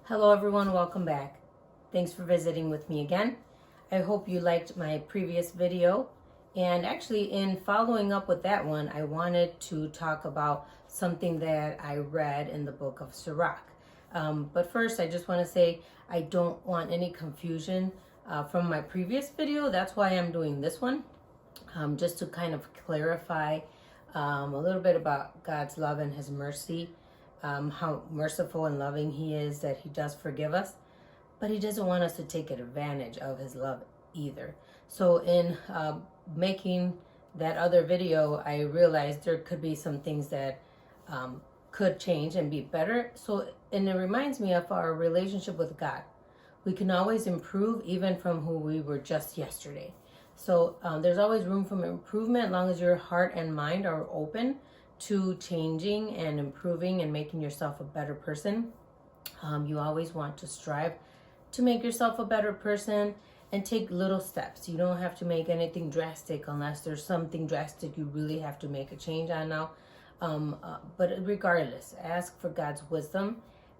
Hello everyone, welcome back. Thanks for visiting with me again. I hope you liked my previous video. And actually, in following up with that one, I wanted to talk about something that I read in the book of Sirach. But first, I just want to say I don't want any confusion from my previous video. That's why I'm doing this one, just to kind of clarify a little bit about God's love and His mercy, how merciful and loving He is, that He does forgive us, but He doesn't want us to take advantage of His love either. So in making that other video, I realized there could be some things that could change and be better. And it reminds me of our relationship with God. We can always improve even from who we were just yesterday. So there's always room for improvement as long as your heart and mind are open to changing and improving and making yourself a better person. You always want to strive to make yourself a better person and take little steps. You don't have to make anything drastic unless there's something drastic you really have to make a change on now. But regardless, ask for God's wisdom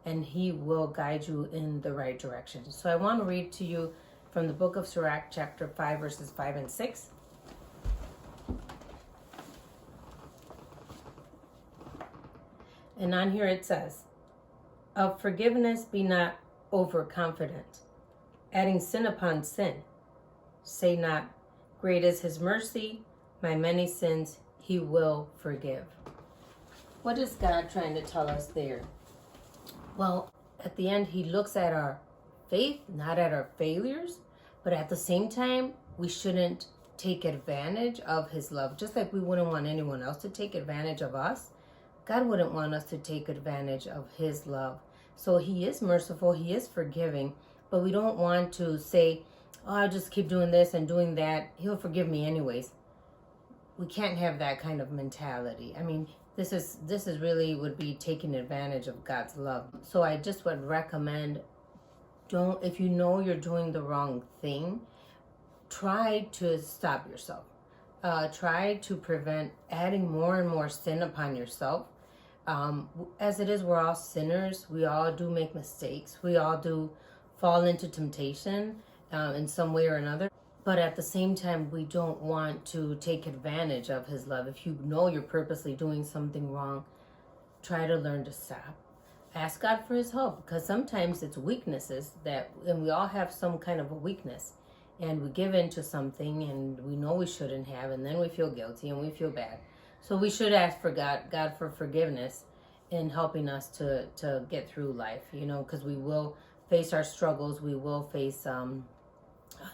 and He will guide you in the right direction. So I want to read to you from the book of Sirach, chapter 5, verses 5 and 6. And on here it says, "Of forgiveness be not overconfident, adding sin upon sin. Say not, great is His mercy, my many sins He will forgive." What is God trying to tell us there? Well, at the end, He looks at our faith, not at our failures, but at the same time, we shouldn't take advantage of His love. Just like we wouldn't want anyone else to take advantage of us, God wouldn't want us to take advantage of His love. So He is merciful, He is forgiving, but we don't want to say, oh, I'll just keep doing this and doing that. He'll forgive me anyways. We can't have that kind of mentality. I mean, this is really would be taking advantage of God's love. So I just would recommend, if you know you're doing the wrong thing, try to stop yourself. Try to prevent adding more and more sin upon yourself. As it is, we're all sinners. We all do make mistakes. We all do fall into temptation in some way or another. But at the same time, we don't want to take advantage of His love. If you know you're purposely doing something wrong, try to learn to stop. Ask God for His help, because sometimes it's weaknesses and we all have some kind of a weakness, and we give in to something and we know we shouldn't have, and then we feel guilty and we feel bad. So we should ask for God for forgiveness in helping us to get through life, because we will face our struggles. We will face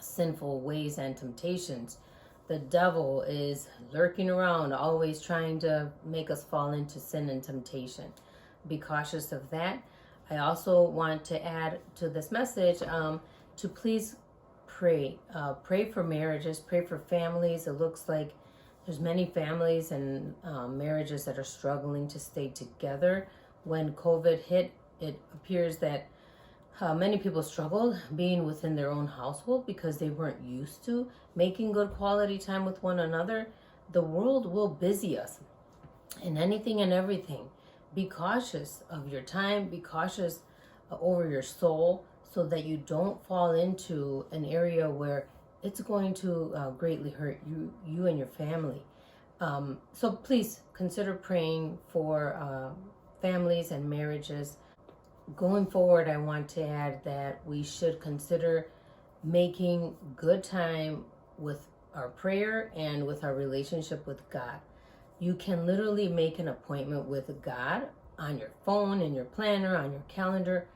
sinful ways and temptations. The devil is lurking around, always trying to make us fall into sin and temptation. Be cautious of that. I also want to add to this message to please pray. Pray for marriages, pray for families. It looks like there's many families and marriages that are struggling to stay together. When COVID hit, it appears that many people struggled being within their own household because they weren't used to making good quality time with one another. The world will busy us in anything and everything. Be cautious of your time. Be cautious over your soul so that you don't fall into an area where it's going to greatly hurt you and your family. So please consider praying for families and marriages. Going forward, I want to add that we should consider making good time with our prayer and with our relationship with God. You can literally make an appointment with God on your phone, in your planner, on your calendar,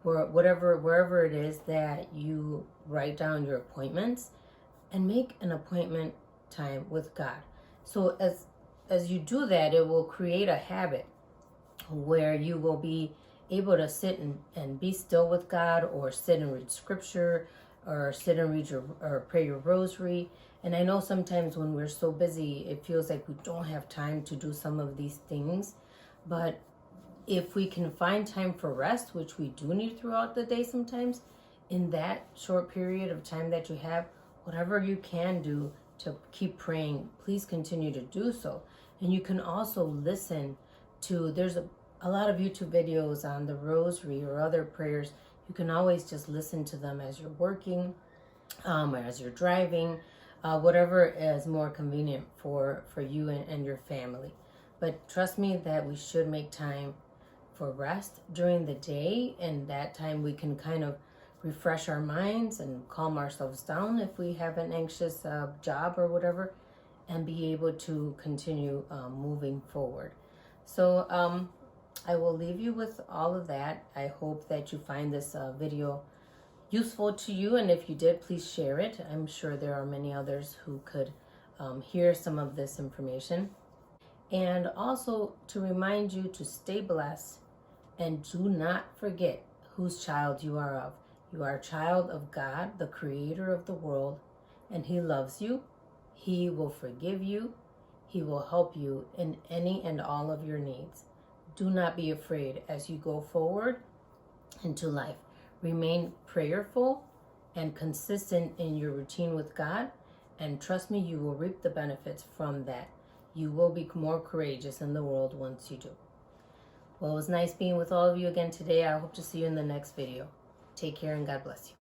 wherever it is that you write down your appointments, and make an appointment time with God. So as you do that, it will create a habit where you will be able to sit and be still with God, or sit and read scripture, or sit and read or pray your rosary. And I know sometimes when we're so busy, it feels like we don't have time to do some of these things. But if we can find time for rest, which we do need throughout the day sometimes, in that short period of time that you have, whatever you can do to keep praying, please continue to do so. And you can also listen to, there's a lot of YouTube videos on the rosary or other prayers. You can always just listen to them as you're working, or as you're driving, whatever is more convenient for you and your family. But trust me that we should make time for rest during the day, and that time we can kind of refresh our minds and calm ourselves down if we have an anxious job or whatever, and be able to continue moving forward. So I will leave you with all of that. I hope that you find this video useful to you, and if you did, please share it. I'm sure there are many others who could hear some of this information. And also to remind you to stay blessed and do not forget whose child you are of. You are a child of God, the creator of the world, and he loves you. He will forgive you. He will help you in any and all of your needs. Do not be afraid as you go forward into life. Remain prayerful and consistent in your routine with God, and trust me, you will reap the benefits from that. You will be more courageous in the world once you do. Well, it was nice being with all of you again today. I hope to see you in the next video. Take care and God bless you.